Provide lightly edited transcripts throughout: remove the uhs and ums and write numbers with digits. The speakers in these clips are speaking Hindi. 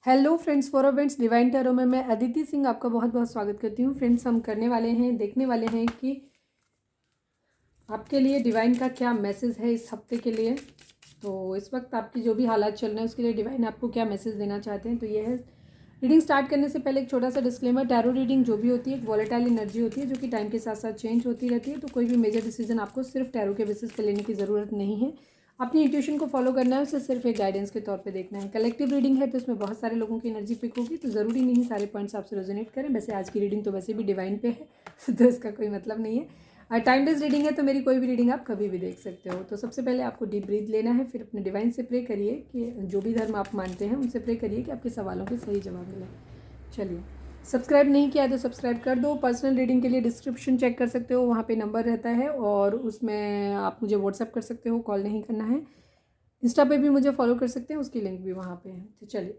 Hello friends, for events divine tarot में मैं अदिति सिंह आपका बहुत बहुत स्वागत करती हूँ। फ्रेंड्स, हम करने वाले हैं, देखने वाले हैं कि आपके लिए डिवाइन का क्या मैसेज है इस हफ्ते के लिए। तो इस वक्त आपकी जो भी हालात चल रहे हैं उसके लिए डिवाइन आपको क्या मैसेज देना चाहते हैं। तो ये है, रीडिंग स्टार्ट करने से पहले एक छोटा सा डिस्क्लेमर। टैरो रीडिंग जो भी होती है एक वॉलेटाइल एनर्जी होती है जो कि टाइम के साथ साथ चेंज होती रहती है। तो कोई भी मेजर डिसीजन आपको सिर्फ टैरो के बेसिस पे लेने की ज़रूरत नहीं है। अपनी इंट्यूशन को फॉलो करना है, उसे सिर्फ एक गाइडेंस के तौर पे देखना है। कलेक्टिव रीडिंग है तो इसमें बहुत सारे लोगों की एनर्जी पिक होगी, तो ज़रूरी नहीं सारे पॉइंट्स आपसे रेजोनेट करें। वैसे आज की रीडिंग तो वैसे भी डिवाइन पे है तो इसका कोई मतलब नहीं है। टाइम बेस्ड रीडिंग है तो मेरी कोई भी रीडिंग आप कभी भी देख सकते हो। तो सबसे पहले आपको डीप ब्रीथ लेना है, फिर अपने डिवाइन से प्रे करिए कि जो भी धर्म आप मानते हैं उनसे प्रे करिए कि आपके सवालों के सही जवाब मिले। चलिए, सब्सक्राइब नहीं किया है तो सब्सक्राइब कर दो। पर्सनल रीडिंग के लिए डिस्क्रिप्शन चेक कर सकते हो, वहाँ पे नंबर रहता है और उसमें आप मुझे व्हाट्सअप कर सकते हो, कॉल नहीं करना है। इंस्टा पे भी मुझे फॉलो कर सकते हैं, उसकी लिंक भी वहाँ पे है। तो चलिए,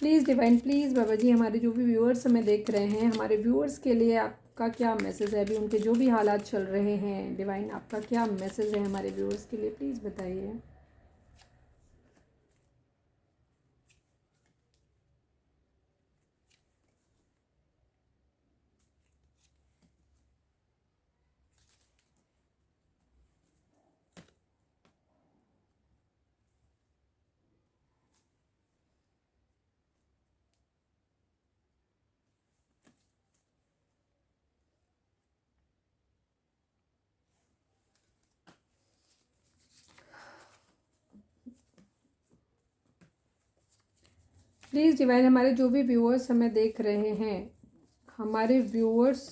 प्लीज़ डिवाइन, प्लीज़ बाबा जी, हमारे जो भी व्यूअर्स हमें देख रहे हैं, हमारे व्यूअर्स के लिए आपका क्या मैसेज है। अभी उनके जो भी हालात चल रहे हैं, डिवाइन आपका क्या मैसेज है हमारे व्यूअर्स के लिए, प्लीज़ बताइए। प्लीज़ डिवाइन, हमारे जो भी व्यूअर्स हमें देख रहे हैं, हमारे व्यूअर्स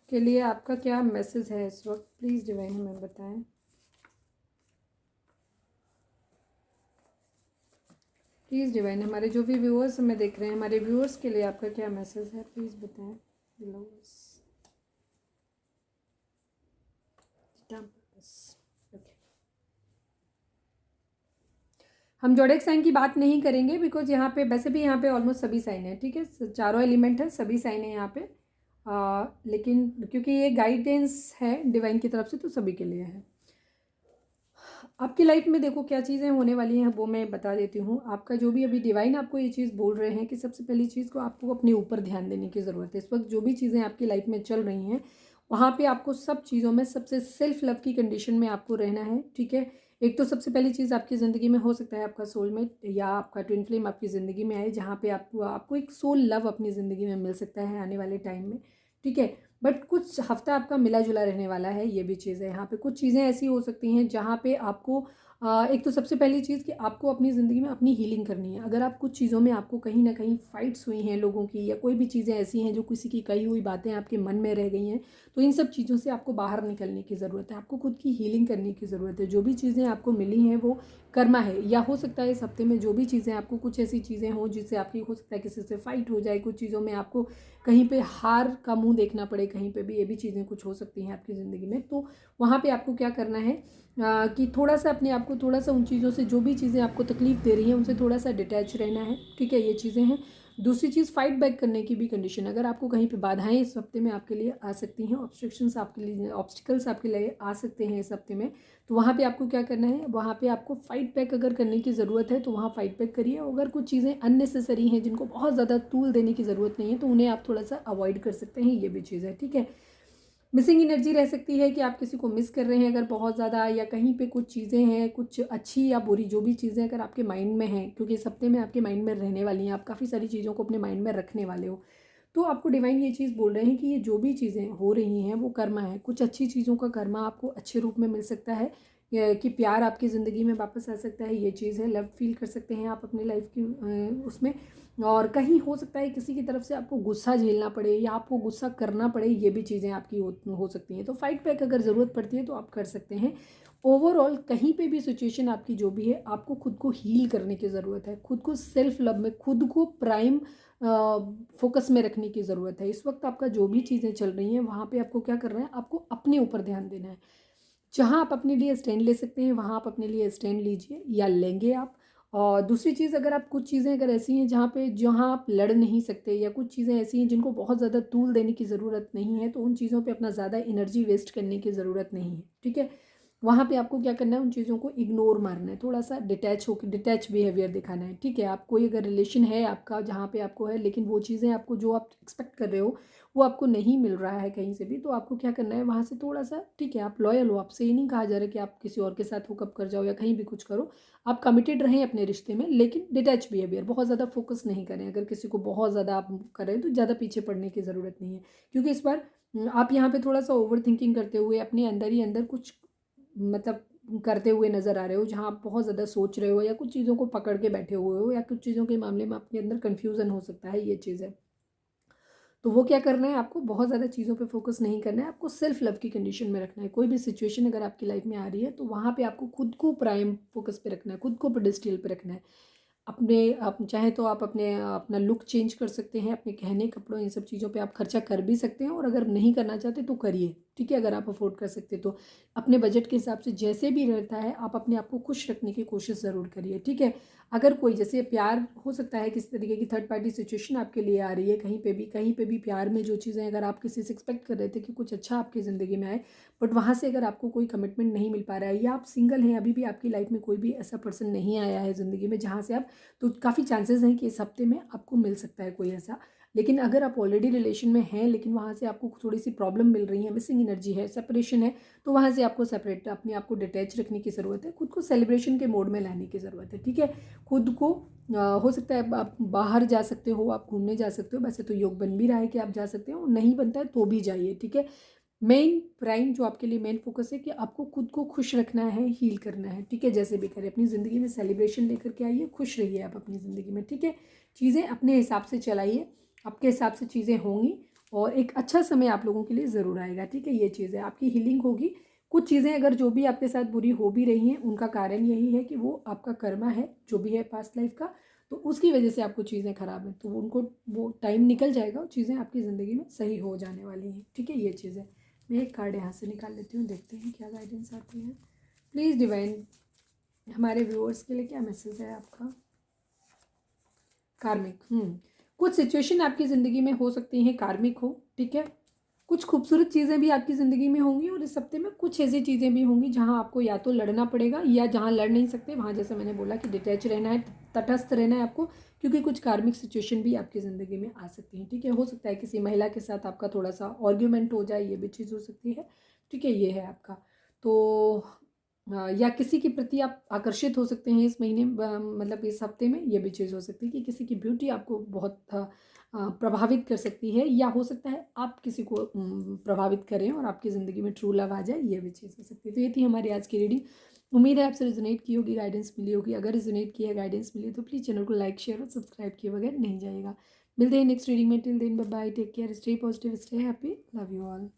के लिए आपका क्या मैसेज है इस वक्त, प्लीज़ डिवाइन हमें बताएं। प्लीज़ डिवाइन, हमारे जो भी व्यूअर्स हमें देख रहे हैं, हमारे व्यूअर्स के लिए आपका क्या मैसेज है, प्लीज़ बताएं। हम जोडेक साइन की बात नहीं करेंगे बिकॉज यहाँ पे वैसे भी यहाँ पे ऑलमोस्ट सभी साइन है, ठीक है, चारों एलिमेंट है, सभी साइन है यहाँ पे। लेकिन क्योंकि ये गाइडेंस है डिवाइन की तरफ से तो सभी के लिए है। आपकी लाइफ में देखो क्या चीज़ें होने वाली हैं वो मैं बता देती हूँ। आपका जो भी अभी डिवाइन आपको ये चीज़ बोल रहे हैं कि सबसे पहली चीज़ को आपको अपने ऊपर ध्यान देने की ज़रूरत है। इस वक्त जो भी चीज़ें आपकी लाइफ में चल रही हैं वहाँ पे आपको सब चीज़ों में सबसे सेल्फ लव की कंडीशन में आपको रहना है, ठीक है। एक तो सबसे पहली चीज़ आपकी ज़िंदगी में हो सकता है आपका सोलमेट या आपका ट्विन फ्लेम आपकी ज़िंदगी में आए, जहाँ पे आपको एक सोल लव अपनी ज़िंदगी में मिल सकता है आने वाले टाइम में, ठीक है। बट कुछ हफ्ता आपका मिला जुला रहने वाला है, ये भी चीज़ है। यहाँ पे कुछ चीज़ें ऐसी हो सकती हैं जहाँ पे आपको एक तो सबसे पहली चीज़ कि आपको अपनी ज़िंदगी में अपनी हीलिंग करनी है। अगर आप कुछ चीज़ों में आपको कहीं ना कहीं फाइट्स हुई हैं लोगों की, या कोई भी चीज़ें ऐसी हैं जो किसी की कही हुई बातें आपके मन में रह गई हैं, तो इन सब चीज़ों से आपको बाहर निकलने की ज़रूरत है। आपको खुद की हीलिंग करने की ज़रूरत है। जो भी चीज़ें आपको मिली हैं वो कर्मा है, या हो सकता है इस हफ्ते में जो भी चीज़ें आपको कुछ ऐसी चीज़ें हों जिससे आपकी हो सकता है किसी से फाइट हो जाए, कुछ चीज़ों में आपको कहीं पे हार का मुंह देखना पड़े, कहीं पे भी ये भी चीज़ें कुछ हो सकती हैं आपकी ज़िंदगी में। तो वहाँ पे आपको क्या करना है कि थोड़ा सा अपने आप को थोड़ा सा उन चीज़ों से, जो भी चीज़ें आपको तकलीफ़ दे रही हैं उनसे थोड़ा सा डिटैच रहना है, ठीक है। ये चीज़ें हैं। दूसरी चीज़, फाइट बैक करने की भी कंडीशन, अगर आपको कहीं पे बाधाएं इस हफ्ते में आपके लिए आ सकती हैं, ऑब्स्ट्रक्शंस आपके लिए, ऑब्स्टिकल्स आपके लिए आ सकते हैं इस हफ्ते में, तो वहाँ पे आपको क्या करना है, वहाँ पे आपको फाइट बैक अगर करने की ज़रूरत है तो वहाँ फाइट बैक करिए। अगर कुछ चीज़ें अननेसेसरी हैं जिनको बहुत ज़्यादा तूल देने की ज़रूरत नहीं है तो उन्हें आप थोड़ा सा अवॉइड कर सकते हैं, ये भी चीज़ है, ठीक है। मिसिंग एनर्जी रह सकती है कि आप किसी को मिस कर रहे हैं अगर बहुत ज़्यादा, या कहीं पे कुछ चीज़ें हैं, कुछ अच्छी या बुरी जो भी चीज़ें अगर आपके माइंड में हैं, क्योंकि इस हफ्ते में आपके माइंड में रहने वाली हैं, आप काफ़ी सारी चीज़ों को अपने माइंड में रखने वाले हो। तो आपको डिवाइन ये चीज़ बोल रहे हैं कि ये जो भी चीज़ें हो रही हैं वो कर्मा है। कुछ अच्छी चीज़ों का कर्मा आपको अच्छे रूप में मिल सकता है, कि प्यार आपकी ज़िंदगी में वापस आ सकता है, ये चीज़ है। लव फील कर सकते हैं आप अपनी लाइफ की उसमें। और कहीं हो सकता है किसी की तरफ से आपको गुस्सा झेलना पड़े या आपको गुस्सा करना पड़े, ये भी चीज़ें आपकी हो सकती हैं। तो फाइट बैक अगर ज़रूरत पड़ती है तो आप कर सकते हैं। ओवरऑल कहीं पे भी सिचुएशन आपकी जो भी है, आपको खुद को हील करने की ज़रूरत है, खुद को सेल्फ लव में, खुद को प्राइम फोकस में रखने की ज़रूरत है। इस वक्त आपका जो भी चीज़ें चल रही हैं वहाँ पे आपको क्या करना है, आपको अपने ऊपर ध्यान देना है। जहाँ आप अपने लिए स्टैंड ले सकते हैं वहाँ आप अपने लिए स्टैंड लीजिए या लेंगे आप। और दूसरी चीज़, अगर आप कुछ चीज़ें अगर ऐसी हैं जहाँ आप लड़ नहीं सकते, या कुछ चीज़ें ऐसी हैं जिनको बहुत ज़्यादा तूल देने की ज़रूरत नहीं है, तो उन चीज़ों पे अपना ज़्यादा एनर्जी वेस्ट करने की ज़रूरत नहीं है, ठीक है। वहाँ पे आपको क्या करना है, उन चीज़ों को इग्नोर मारना है, थोड़ा सा डिटैच बिहेवियर दिखाना है, ठीक है। आप कोई अगर रिलेशन है आपका जहाँ पे आपको है, लेकिन वो चीज़ें आपको जो आप एक्सपेक्ट कर रहे हो वो आपको नहीं मिल रहा है कहीं से भी, तो आपको क्या करना है वहाँ से थोड़ा सा, ठीक है, आप लॉयल हो, आपसे ये नहीं कहा जा रहा कि आप किसी और के साथ हुकअप कर जाओ या कहीं भी कुछ करो, आप कमिटेड रहें अपने रिश्ते में, लेकिन डिटैच बिहेवियर, बहुत ज़्यादा फोकस नहीं करें। अगर किसी को बहुत ज़्यादा आप करें तो ज़्यादा पीछे पड़ने की ज़रूरत नहीं है, क्योंकि इस बार आप यहाँ पे थोड़ा सा ओवर थिंकिंग करते हुए अपने अंदर ही अंदर कुछ मतलब करते हुए नज़र आ रहे हो, जहाँ आप बहुत ज़्यादा सोच रहे हो या कुछ चीज़ों को पकड़ के बैठे हुए हो या कुछ चीज़ों के मामले में आपके अंदर कन्फ्यूज़न हो सकता है, ये चीज़ है। तो वो क्या करना है, आपको बहुत ज़्यादा चीज़ों पे फोकस नहीं करना है, आपको सेल्फ लव की कंडीशन में रखना है। कोई भी सिचुएशन अगर आपकी लाइफ में आ रही है तो वहाँ पे आपको खुद को प्राइम फोकस पे रखना है, खुद को पेडेस्टल पे रखना है। अपने आप चाहें तो आप अपना लुक चेंज कर सकते हैं, अपने गहने कपड़ों इन सब चीज़ों पे आप खर्चा कर भी सकते हैं, और अगर नहीं करना चाहते तो करिए, ठीक है। अगर आप अफोर्ड कर सकते तो अपने बजट के हिसाब से जैसे भी रहता है आप अपने आप को खुश रखने की कोशिश ज़रूर करिए, ठीक है। अगर कोई जैसे प्यार हो सकता है किसी तरीके की थर्ड पार्टी सिचुएशन आपके लिए आ रही है, कहीं पे भी प्यार में जो चीज़ें अगर आप किसी से एक्सपेक्ट कर रहे थे कि कुछ अच्छा आपकी ज़िंदगी में आए, बट वहाँ से अगर आपको कोई कमिटमेंट नहीं मिल पा रहा है या आप सिंगल हैं, अभी भी आपकी लाइफ में कोई भी ऐसा पर्सन नहीं आया है ज़िंदगी में जहाँ से आप, तो काफ़ी चांसेस हैं कि इस हफ्ते में आपको मिल सकता है कोई ऐसा। लेकिन अगर आप ऑलरेडी रिलेशन में हैं लेकिन वहाँ से आपको थोड़ी सी प्रॉब्लम मिल रही है, मिसिंग एनर्जी है, सेपरेशन है, तो वहाँ से आपको सेपरेट, अपने आप को डिटैच रखने की ज़रूरत है, खुद को सेलिब्रेशन के मोड में लाने की ज़रूरत है, ठीक है। खुद को हो सकता है आप बाहर जा सकते हो, आप घूमने जा सकते हो, वैसे तो योग बन भी रहा है कि आप जा सकते हो, नहीं बनता है तो भी जाइए, ठीक है। मेन प्राइम जो आपके लिए मेन फोकस है कि आपको खुद को खुश रखना है, हील करना है, ठीक है। जैसे भी करें अपनी ज़िंदगी में सेलिब्रेशन लेकर के आइए, खुश रहिए आप अपनी ज़िंदगी में, ठीक है। चीज़ें अपने हिसाब से चलाइए, आपके हिसाब से चीज़ें होंगी और एक अच्छा समय आप लोगों के लिए ज़रूर आएगा, ठीक है। ये चीज़ है, आपकी हीलिंग होगी। कुछ चीज़ें अगर जो भी आपके साथ बुरी हो भी रही हैं उनका कारण यही है कि वो आपका कर्मा है जो भी है पास्ट लाइफ का, तो उसकी वजह से आपको चीज़ें ख़राब हैं, तो उनको वो टाइम निकल जाएगा और चीज़ें आपकी ज़िंदगी में सही हो जाने वाली हैं, ठीक है। ये चीज़ है। मैं एक कार्ड यहाँ से निकाल लेती हूँ, देखते हैं क्या गाइडेंस आती है। प्लीज़ डिवाइन, हमारे व्यूअर्स के लिए क्या मैसेज है आपका। कार्मिक, कुछ सिचुएशन आपकी ज़िंदगी में हो सकती हैं कार्मिक हो, ठीक है। कुछ खूबसूरत चीज़ें भी आपकी ज़िंदगी में होंगी और इस हफ्ते में कुछ ऐसी चीज़ें भी होंगी जहाँ आपको या तो लड़ना पड़ेगा या जहाँ लड़ नहीं सकते वहाँ जैसे मैंने बोला कि डिटैच रहना है, तटस्थ रहना है आपको, क्योंकि कुछ कार्मिक सिचुएशन भी आपकी ज़िंदगी में आ सकती हैं, ठीक है। हो सकता है किसी महिला के साथ आपका थोड़ा सा आर्ग्यूमेंट हो जाए, ये भी चीज़ हो सकती है, ठीक है। ये है आपका। तो या किसी के प्रति आप आकर्षित हो सकते हैं इस महीने, मतलब इस हफ्ते में ये भी चीज़ हो सकती है कि किसी की ब्यूटी आपको बहुत प्रभावित कर सकती है, या हो सकता है आप किसी को प्रभावित करें और आपकी ज़िंदगी में ट्रू लव आ जाए, ये भी चीज़ हो सकती है। तो ये थी हमारी आज की रीडिंग। उम्मीद है आपसे रिजोनेट की होगी, गाइडेंस मिली होगी। अगर रिजोनेट की है, गाइडेंस मिली तो प्लीज़ चैनल को लाइक शेयर और सब्सक्राइब किए बगैर नहीं जाइएगा। मिलते हैं नेक्स्ट रीडिंग में। Till then bye bye, take care, stay positive, stay happy, love you all.